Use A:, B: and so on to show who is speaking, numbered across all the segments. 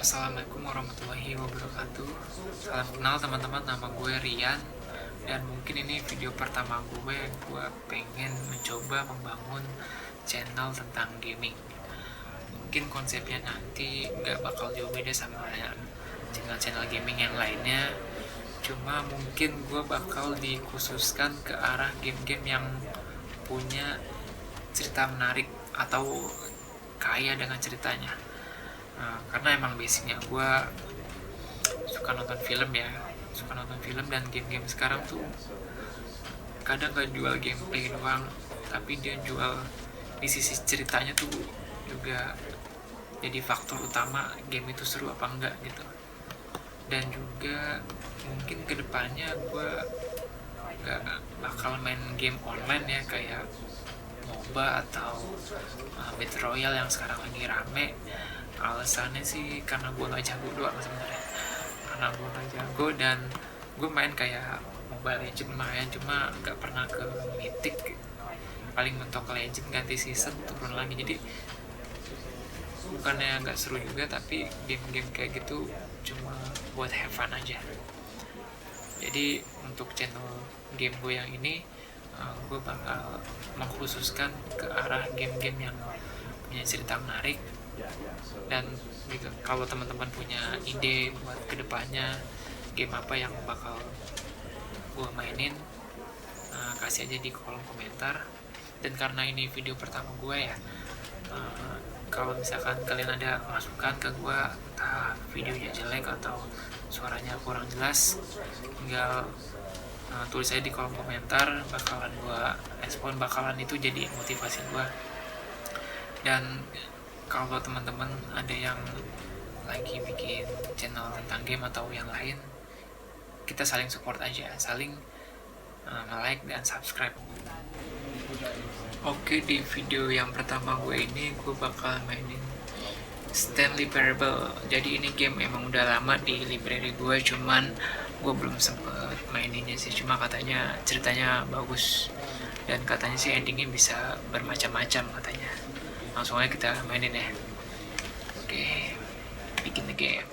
A: Assalamualaikum warahmatullahi wabarakatuh. Salam kenal teman-teman, nama gue Rian. Dan mungkin ini video pertama gue pengen mencoba membangun channel tentang gaming. Mungkin konsepnya nanti gak bakal jauh beda sama channel-channel gaming yang lainnya. Cuma mungkin gue bakal dikhususkan ke arah game-game yang punya cerita menarik atau kaya dengan ceritanya. Karena emang basicnya gue suka nonton film dan game-game sekarang tuh kadang gak jual gameplay doang, tapi dia jual di sisi ceritanya tuh juga jadi faktor utama game itu seru apa enggak gitu. Dan juga mungkin kedepannya gue gak bakal main game online ya, kayak MOBA atau Battle Royale yang sekarang lagi rame. Alasannya sih karena gue gak jago doang sebenarnya, karena gue gak jago dan gue main kayak Mobile Legend main, cuma gak pernah ke Mythic, paling mentok Legend ganti season turun lagi. Jadi bukannya gak seru juga, tapi game-game kayak gitu cuma buat have fun aja. Jadi untuk channel game gue yang ini, gue bakal mengkhususkan ke arah game-game yang punya cerita menarik. Dan juga kalau teman-teman punya ide buat kedepannya game apa yang bakal gue mainin, kasih aja di kolom komentar. Dan karena ini video pertama gue ya, kalau misalkan kalian ada masukan ke gue, entah videonya jelek atau suaranya kurang jelas, tinggal tulis aja di kolom komentar, bakalan gue respon, bakalan itu jadi motivasi gue. Dan kalau teman-teman ada yang lagi bikin channel tentang game atau yang lain, kita saling support aja, saling like dan subscribe. Oke, di video yang pertama gue ini gue bakal mainin Stanley Parable. Jadi ini game emang udah lama di library gue, cuman gue belum sempet maininnya sih. Cuma katanya ceritanya bagus dan katanya sih endingnya bisa bermacam-macam katanya. Langsung aja kita mainin ya. Oke, bikin the game.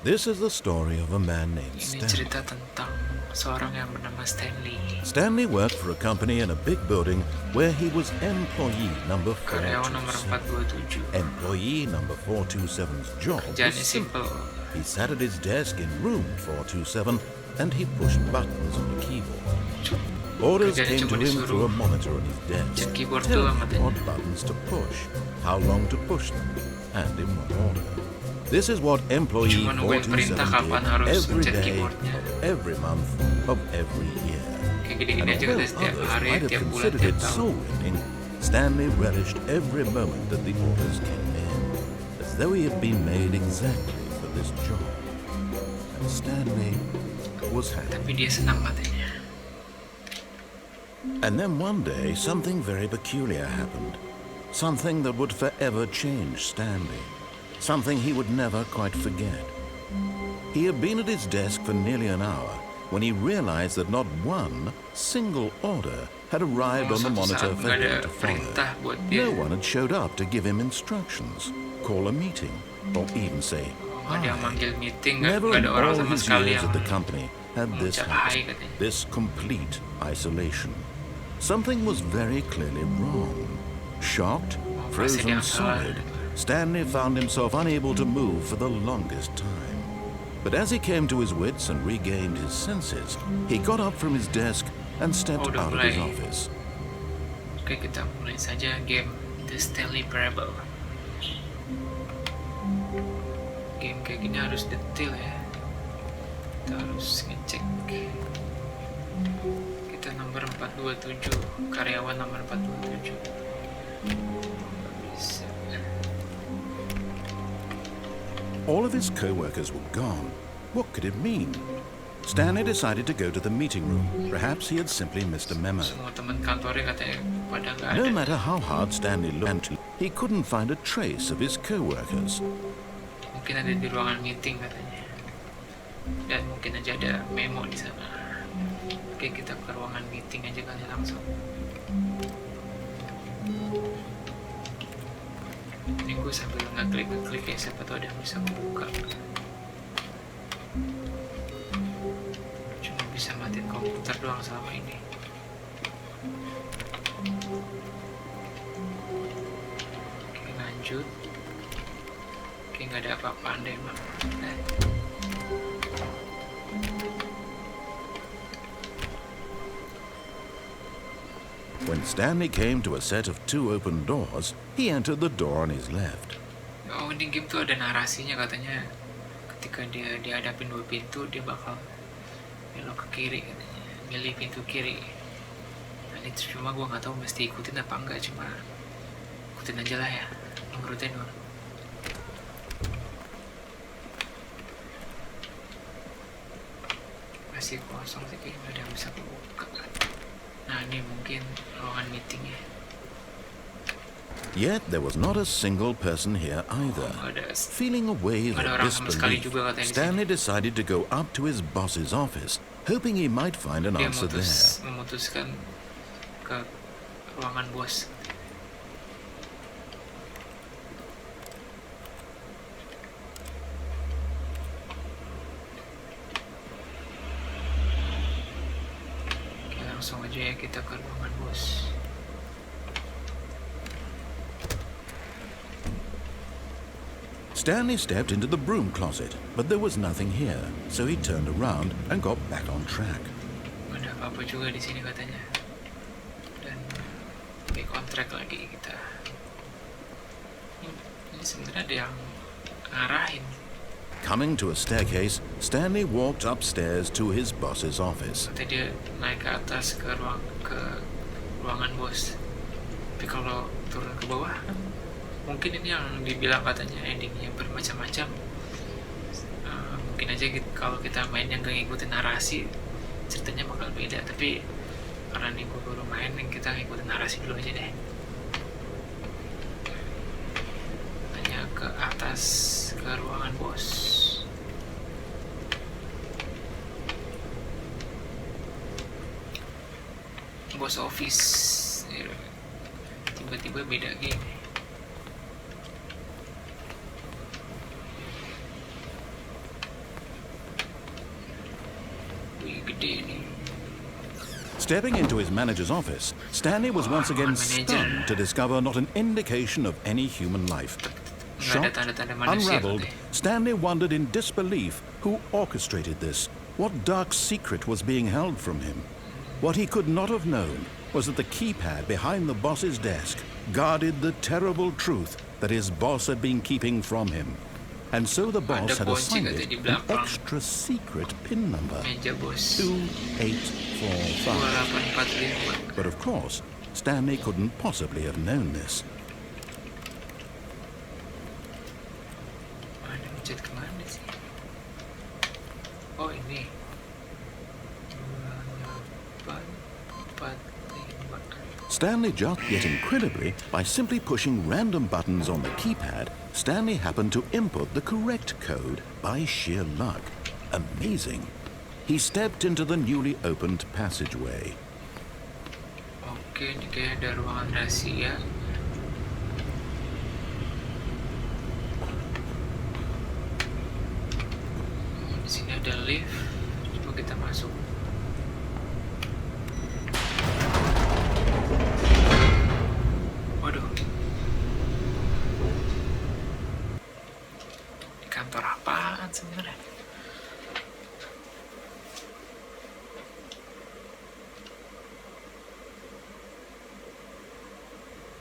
B: This is the story of a man named
A: Ini
B: Stanley.
A: cerita tentang seorang yang bernama Stanley.
B: Stanley worked for a company in a big building where he was employee number
A: Karyawan nomor
B: 427.
A: 427.
B: Employee number 427's job was
A: Kerjaannya
B: simple.
A: simple.
B: He sat at his desk in room 427 and he pushed buttons on the keyboard. Orders
A: Kerjaannya
B: came
A: cuma
B: to him
A: disuruh
B: through a monitor on his desk,
A: pencet keyboard
B: telling
A: doang
B: him
A: katanya.
B: what buttons to push, how long to push them, and in what order. This is what employee
A: Cuma nungguin
B: 427
A: perintah kapan
B: did
A: harus
B: every
A: pencet
B: day
A: keyboardnya.
B: of every month of every year.
A: Kayak gini-gini
B: And
A: aja
B: although
A: katanya, setiap
B: others
A: hari,
B: might have
A: tiap bulan,
B: considered
A: tiap
B: it
A: tahun.
B: soul-winning, Stanley relished every moment that the orders came in, as though he had been made exactly for this job. And Stanley was happy.
A: Tapi dia senang katanya.
B: And then one day, something very peculiar happened. Something that would forever change Stanley. Something he would never quite forget. He had been at his desk for nearly an hour when he realized that not one single order had arrived on the monitor for him to follow. No one had showed up to give him instructions, call a meeting, or even say
A: Nggak ada yang
B: hi.
A: manggil meeting,
B: Never
A: nggak
B: in
A: ada orang
B: all
A: sama
B: his
A: sekali
B: years
A: yang
B: at the company had this
A: mengucap hi
B: happened,
A: katanya.
B: this complete isolation. Something was very clearly wrong. Shocked,
A: Pasti
B: frozen
A: ada yang salah.
B: solid, Stanley found himself unable to move for the longest time. But as he came to his wits and regained his senses, he got up from his desk and stepped
A: udah
B: out of his
A: mulai.
B: office.
A: Oke, kita mulai saja game The Stanley Parable. Game kayak gini harus detail ya. Kita harus ngecek. Kita nomor 427, karyawan nomor 427. Bisa.
B: All of his co-workers were gone. What could it mean? Stanley decided to go to the meeting room. Perhaps he had simply missed a memo.
A: Semua teman kantornya katanya pada nggak ada.
B: No matter how hard Stanley looked, he couldn't find a trace of his co-workers.
A: Mungkin ada di ruangan meeting katanya. Dan mungkin aja ada memo di sana. Oke, kita ke ruangan meeting aja kali langsung. Ini gue sambil ngeklik ya, siapa tahu ada yang bisa membuka. Cuma bisa matiin komputer doang selama ini. Oke, lanjut. Oke, nggak ada apa-apaan deh emang.
B: When Stanley came to a set of 2 open doors, he entered the door on his left.
A: Oh, ini game tuh ada narasinya katanya. Ketika dia dihadapin 2 pintu, dia bakal belok ke kiri katanya. Milih pintu kiri. Nah, itu cuma gue nggak tahu mesti ikutin apa enggak, cuma ikutin aja lah ya. Nurutin dulu. Masih kosong sih, kayaknya nggak ada yang bisa kebuka. Nah, ini mungkin ruangan meeting ya.
B: Yet there was not a single person here either. Feeling a wave of disbelief, Stanley decided to go up to his boss's office, hoping he might find an answer there.
A: Memutuskan ke ruangan bos. Langsung aja ya kita ke ruangan bos.
B: Stanley stepped into the broom closet, but there was nothing here, so he turned around and got back on track.
A: Ada apa-apa juga di sini katanya. Dan back on track lagi kita. Ini sebenarnya ada yang ngarahin.
B: Coming to a staircase, Stanley walked upstairs to his boss's office.
A: Tadi dia naik ke atas ke ruangan bos. Tapi kalau turun ke bawah, mungkin ini yang dibilang katanya endingnya bermacam-macam. Mungkin aja kalau kita main yang gak ngikutin narasi, ceritanya bakal beda. Tapi karena ini gue baru main, kita ngikutin narasi dulu aja deh. Hanya ke atas ke ruangan bos. Bos office. Tiba-tiba beda game. Wih, gede nih.
B: Stepping into his manager's office, Stanley was once again stunned to discover not an indication of any human life. Shocked, unraveled, Stanley wondered in disbelief who orchestrated this, what dark secret was being held from him. What he could not have known was that the keypad behind the boss's desk guarded the terrible truth that his boss had been keeping from him. And so the boss had assigned it an extra secret PIN number, 2845. But of course, Stanley couldn't possibly have known this.
A: Oh, ini.
B: Stanley just, yet incredibly, by simply pushing random buttons on the keypad, Stanley happened to input the correct code by sheer luck. Amazing. He stepped into the newly opened passageway.
A: Oke, ini kayak ada ruangan rahasia. Di sini ada lift. Coba kita masuk. Waduh. Di kantor apaan sebenarnya?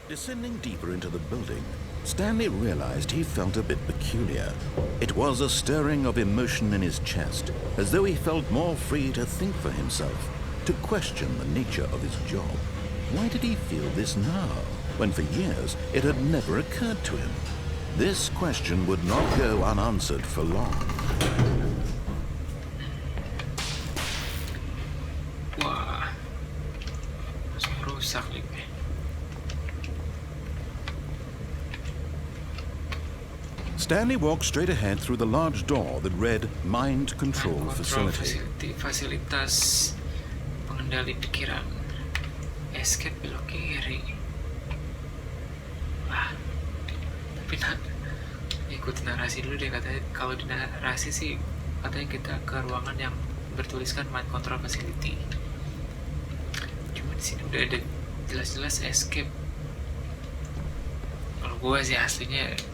B: Descending deeper into the building, Stanley realized he felt a bit peculiar. It was a stirring of emotion in his chest, as though he felt more free to think for himself, to question the nature of his job. Why did he feel this now, when for years it had never occurred to him? This question would not go unanswered for long.
A: Wah, langsung rusak nih.
B: Stanley walked straight ahead through the large door that read Mind Control Facility.
A: Fasilitas pengendali pikiran. Escape belok kiri. Wah, tapi ikutin narasi dulu deh, katanya. Kalau di narasi sih katanya kita ke ruangan yang bertuliskan Mind Control Facility. Cuma di sini udah ada jelas-jelas escape. Kalau gue sih aslinya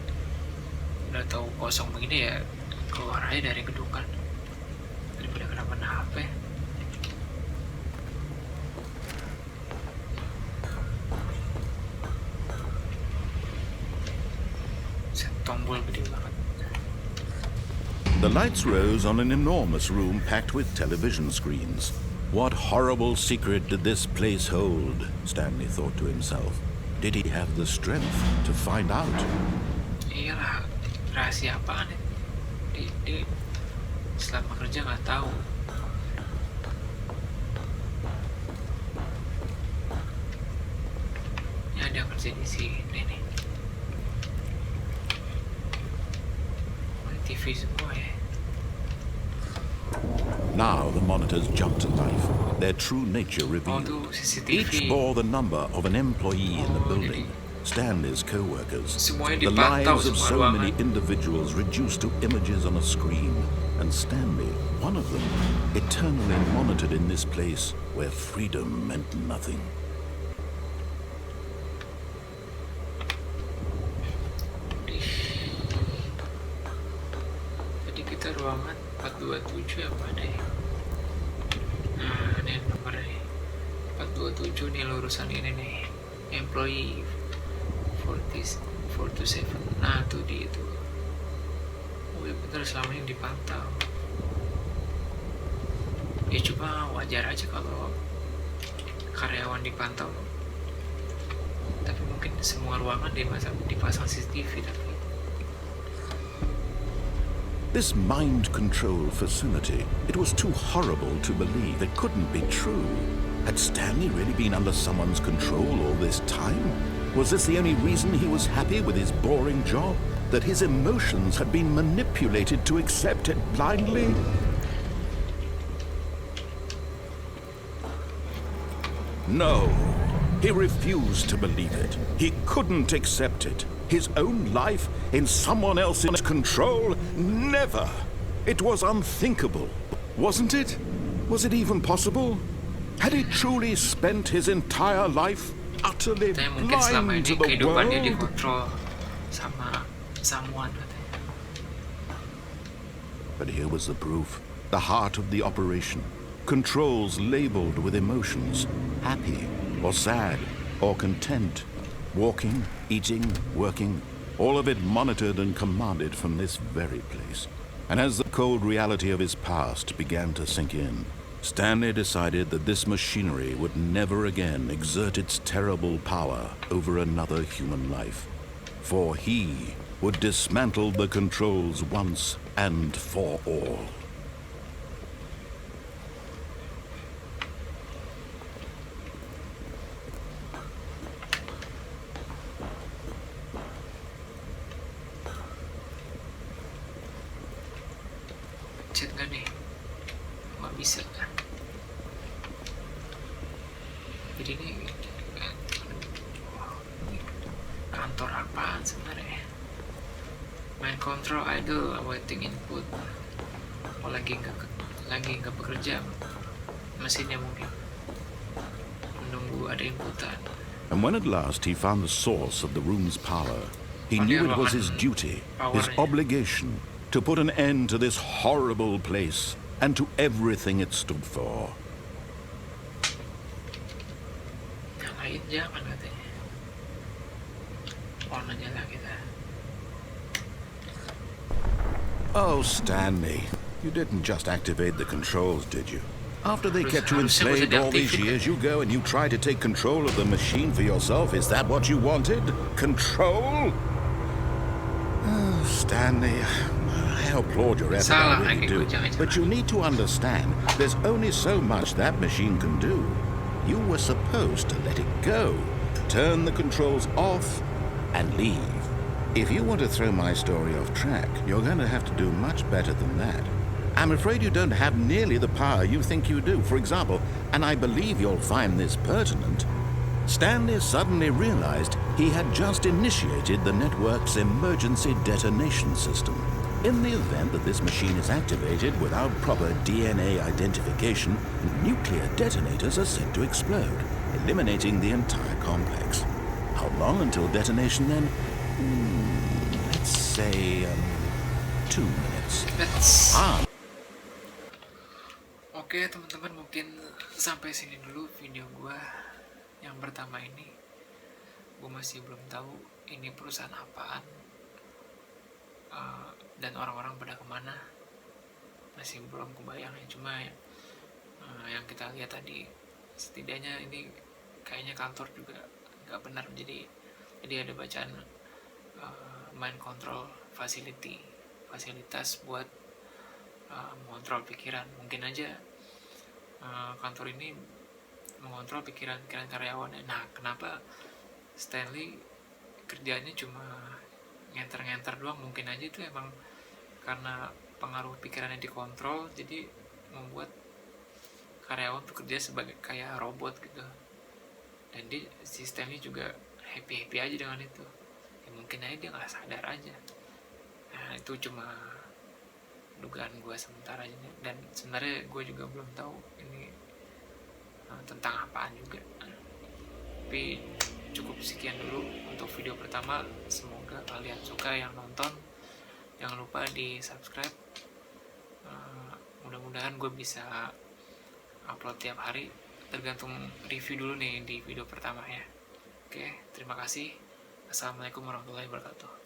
A: udah tahu kosong begini ya, keluar aja dari gedung kan, daripada kenapa-napa. Set tombol gede banget.
B: The lights rose on an enormous room packed with television screens. What horrible secret did this place hold? Stanley thought to himself. Did he have the strength to find out?
A: Iyalah, rahasia apaan ya? Dia selama kerja nggak tahu. Ya dia kerja di sini nih. TV semua ya.
B: Now the monitors jumped to life, their true nature revealed. Each bore the number of an employee in the building, Stanley's co-workers. The lives of so many individuals reduced to images on a screen, and Stanley, one of them, eternally monitored in this place where freedom meant nothing.
A: Jadi kita ruangan 427 apa ada ya? Nah, ini nomornya nih. 427 nih lurusan ini nih. Employee 427. Nah, tuh di itu. Oh ya bener, selama ini dipantau. Ya cuma wajar aja kalau karyawan dipantau. Tapi mungkin semua ruangan dipasang CCTV tapi.
B: This mind control facility, it was too horrible to believe. It couldn't be true. Had Stanley really been under someone's control all this time? Was this the only reason he was happy with his boring job? That his emotions had been manipulated to accept it blindly? No, he refused to believe it. He couldn't accept it. His own life in someone else's control? Never! It was unthinkable, wasn't it? Was it even possible? Had he truly spent his entire life utterly blind to the world?
A: Dikontrol sama someone.
B: But here was the proof, the heart of the operation. Controls labeled with emotions, happy or sad or content. Walking, eating, working, all of it monitored and commanded from this very place. And as the cold reality of his past began to sink in, Stanley decided that this machinery would never again exert its terrible power over another human life. For he would dismantle the controls once and for all.
A: Chat gak nih? Nggak bisa kan? Jadi ini kantor apaan sebenarnya? Main control idle awaiting input. Oh lagi nggak bekerja mesinnya, mungkin menunggu ada inputan.
B: And when at last he found the source of the room's power, he knew it was his duty, his obligation, to put an end to this horrible place and to everything it stood for.
A: Yang lain jangan katanya. On aja lah kita.
B: Oh, Stanley, you didn't just activate the controls, did you? After they kept you enslaved all these years, you go and you try to take control of the machine for yourself. Is that what you wanted? Control? Oh, Stanley, I applaud your effort, I really do. But you need to understand, there's only so much that machine can do. You were supposed to let it go, turn the controls off, and leave. If you want to throw my story off track, you're going to have to do much better than that. I'm afraid you don't have nearly the power you think you do. For example, and I believe you'll find this pertinent, Stanley suddenly realized he had just initiated the network's emergency detonation system. In the event that this machine is activated without proper DNA identification, nuclear detonators are said to explode, eliminating the entire complex. How long until detonation then? Let's say 2 minutes.
A: Oke teman-teman, mungkin sampai sini dulu video gue yang pertama ini. Gue masih belum tahu ini perusahaan apaan, dan orang-orang pada kemana, masih belum kebayang ya. Cuma yang kita lihat tadi, setidaknya ini kayaknya kantor juga nggak benar. Jadi ada bacaan mind control facility, fasilitas buat mengontrol pikiran. Mungkin aja kantor ini mengontrol pikiran karyawannya. Nah, kenapa Stanley kerjanya cuma ngenter-ngenter doang? Mungkin aja itu emang karena pengaruh pikirannya dikontrol, jadi membuat karyawan tuh kerja sebagai kayak robot gitu. Dan si Stanley juga happy aja dengan itu. Ya mungkin aja dia nggak sadar aja. Nah, itu cuma dugaan gue sementara aja. Dan sebenarnya gue juga belum tahu ini tentang apaan juga. Tapi cukup sekian dulu untuk video pertama. Semoga kalian suka yang nonton. Jangan lupa di subscribe. Mudah-mudahan gue bisa upload tiap hari, tergantung review dulu nih di video pertama ya. Oke, terima kasih. Assalamualaikum warahmatullahi wabarakatuh.